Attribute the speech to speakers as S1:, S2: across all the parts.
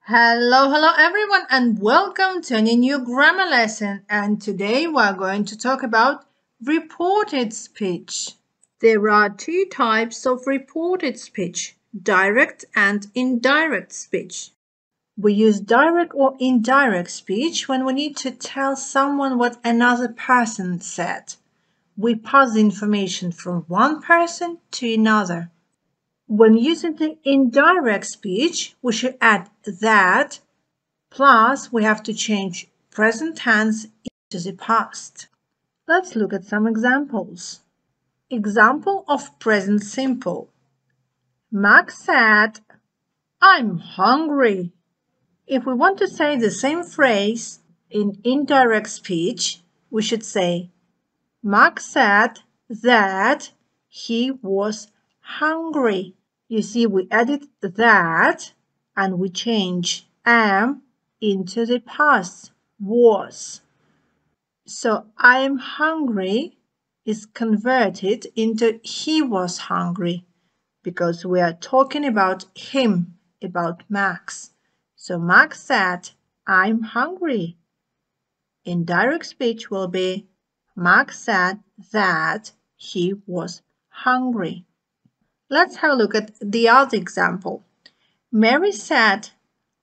S1: Hello everyone, and welcome to a new grammar lesson. And today we're going to talk about reported speech. There are two types of reported speech, direct and indirect speech. We use direct or indirect speech when we need to tell someone what another person said. We pass the information from one person to another. When using the indirect speech, we should add that. Plus, we have to change present tense into the past. Let's look at some examples. Example of present simple. Max said, "I'm hungry." If we want to say the same phrase in indirect speech, we should say, Max said that he was hungry. You see, we added that and we change am into the past, was. So I'm hungry is converted into he was hungry because we are talking about him, about Max. So Max said, "I'm hungry." Indirect speech will be Max said that he was hungry. Let's have a look at the other example. Mary said,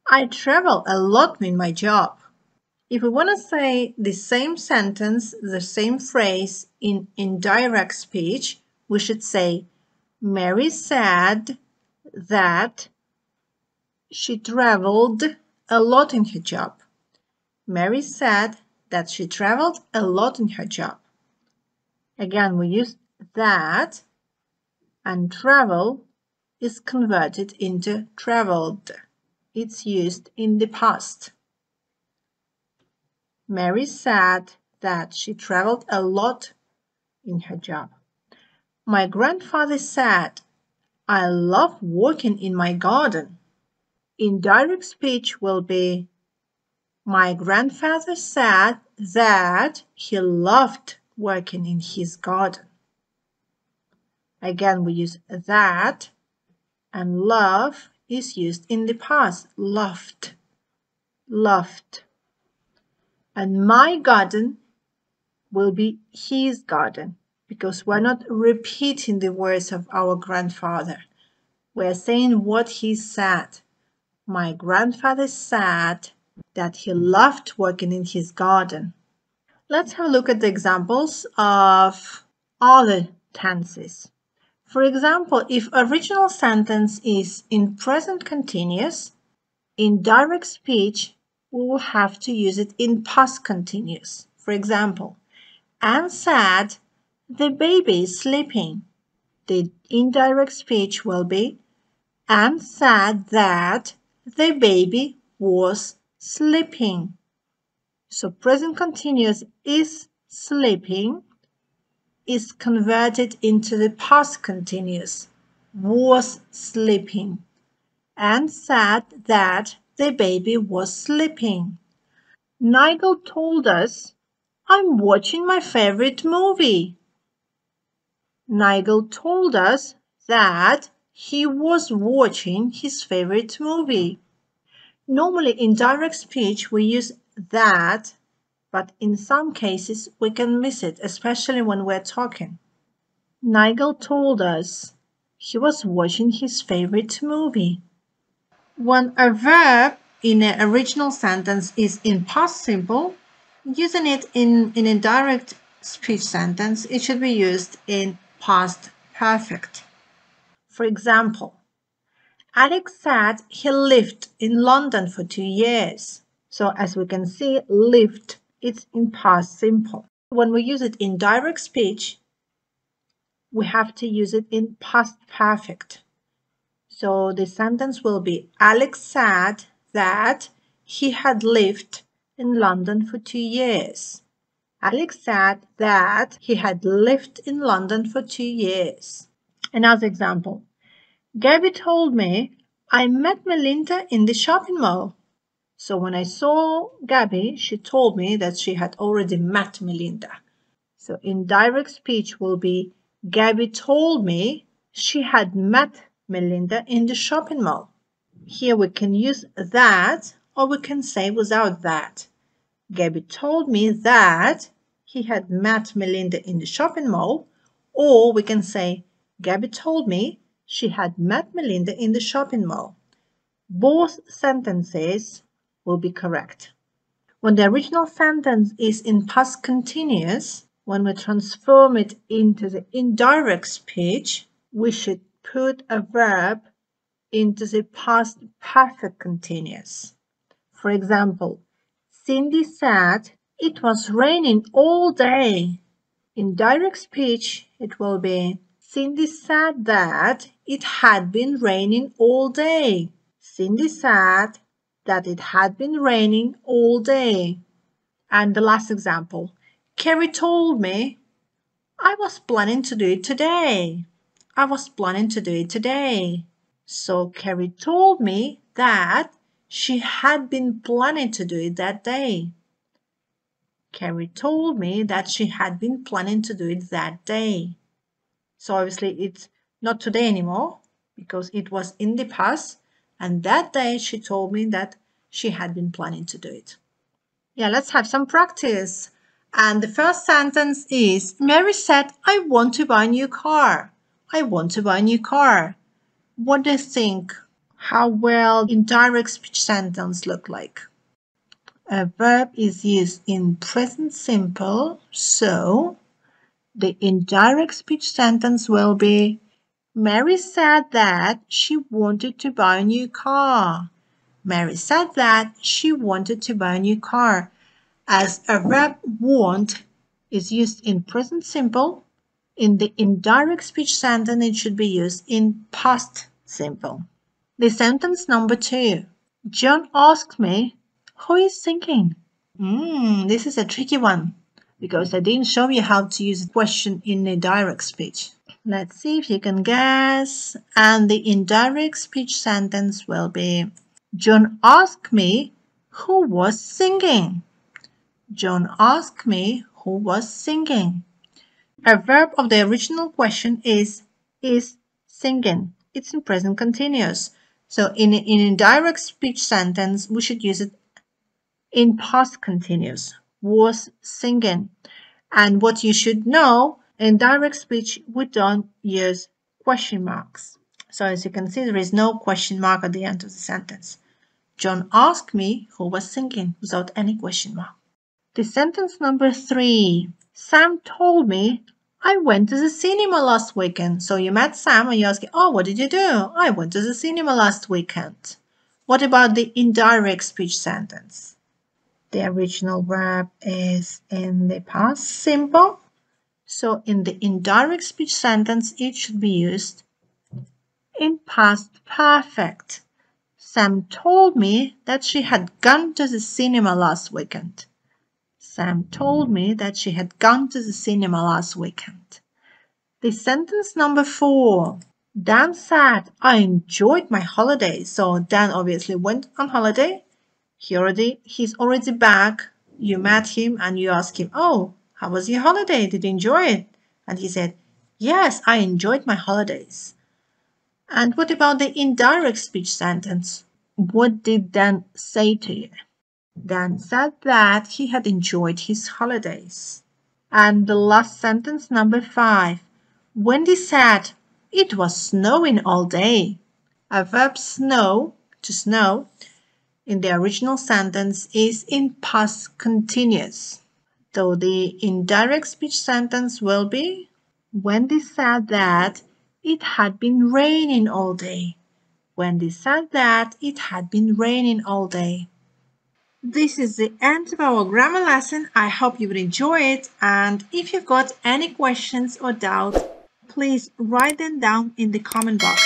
S1: "I travel a lot in my job." If we want to say the same sentence, the same phrase in indirect speech, we should say, Mary said that she traveled a lot in her job. Mary said that she traveled a lot in her job. Again, we use that, and travel is converted into traveled. It's used in the past. Mary said that she traveled a lot in her job. My grandfather said, "I love working in my garden." Indirect speech will be, my grandfather said that he loved working in his garden. Again, we use that, and love is used in the past, loved, loved. And my garden will be his garden because we're not repeating the words of our grandfather. We're saying what he said. My grandfather said that he loved working in his garden. Let's have a look at the examples of other tenses. For example, if original sentence is in present continuous, in direct speech, we will have to use it in past continuous. For example, Anne said, "The baby is sleeping." The indirect speech will be, Anne said that the baby was sleeping. So present continuous is sleeping is converted into the past continuous, was sleeping. Anne said that the baby was sleeping. Nigel told us, "I'm watching my favorite movie." Nigel told us that he was watching his favorite movie. Normally in direct speech we use that, but in some cases we can miss it, especially when we're talking. Nigel told us he was watching his favorite movie. When a verb in an original sentence is in past simple, using it in an indirect speech sentence, it should be used in past perfect. For example, Alex said he lived in London for 2 years. So as we can see, lived, it's in past simple. When we use it in direct speech, we have to use it in past perfect. So the sentence will be, Alex said that he had lived in London for 2 years. Alex said that he had lived in London for 2 years. Another example. Gabby told me I met Melinda in the shopping mall. So when I saw Gabby, she told me that she had already met Melinda. So indirect speech will be, Gabby told me she had met Melinda in the shopping mall. Here we can use that, or we can say without that. Gabby told me that he had met Melinda in the shopping mall, or we can say Gabby told me she had met Melinda in the shopping mall. Both sentences will be correct. When the original sentence is in past continuous, when we transform it into the indirect speech, we should put a verb into the past perfect continuous. For example, Cindy said it was raining all day. In direct speech, it will be Cindy said that it had been raining all day. Cindy said that it had been raining all day. And the last example, Carrie told me I was planning to do it today. I was planning to do it today. So Carrie told me that she had been planning to do it that day. Carrie told me that she had been planning to do it that day. So obviously it's not today anymore because it was in the past, and that day she told me that she had been planning to do it. Yeah, let's have some practice. And the first sentence is, Mary said, I want to buy a new car. I want to buy a new car. What do you think? How will indirect speech sentence look like? A verb is used in present simple, so the indirect speech sentence will be, Mary said that she wanted to buy a new car. Mary said that she wanted to buy a new car. As a verb want is used in present simple, in the indirect speech sentence it should be used in past simple. The sentence number 2. John asked me, who is singing? This is a tricky one because I didn't show you how to use a question in a direct speech. Let's see if you can guess. And the indirect speech sentence will be, John asked me who was singing. John asked me who was singing. A verb of the original question is singing. It's in present continuous. So in an indirect speech sentence, we should use it in past continuous. Was singing. And what you should know, in direct speech, we don't use question marks. So as you can see, there is no question mark at the end of the sentence. John asked me who was singing without any question mark. The sentence number 3. Sam told me I went to the cinema last weekend. So you met Sam and you ask, oh, what did you do? I went to the cinema last weekend. What about the indirect speech sentence? The original verb is in the past simple. So in the indirect speech sentence, it should be used in past perfect. Sam told me that she had gone to the cinema last weekend. Sam told me that she had gone to the cinema last weekend. The sentence number 4. Dan said, I enjoyed my holiday. So Dan obviously went on holiday. He's already back. You met him and you ask him, oh, how was your holiday? Did you enjoy it? And he said, yes, I enjoyed my holidays. And what about the indirect speech sentence? What did Dan say to you? Dan said that he had enjoyed his holidays. And the last sentence, number 5. Wendy said, it was snowing all day. A verb snow, to snow, in the original sentence is in past continuous. So the indirect speech sentence will be, Wendy said that it had been raining all day. Wendy said that it had been raining all day. This is the end of our grammar lesson. I hope you will enjoy it. And if you've got any questions or doubts, please write them down in the comment box.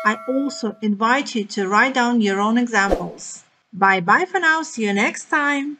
S1: I also invite you to write down your own examples. Bye bye for now. See you next time.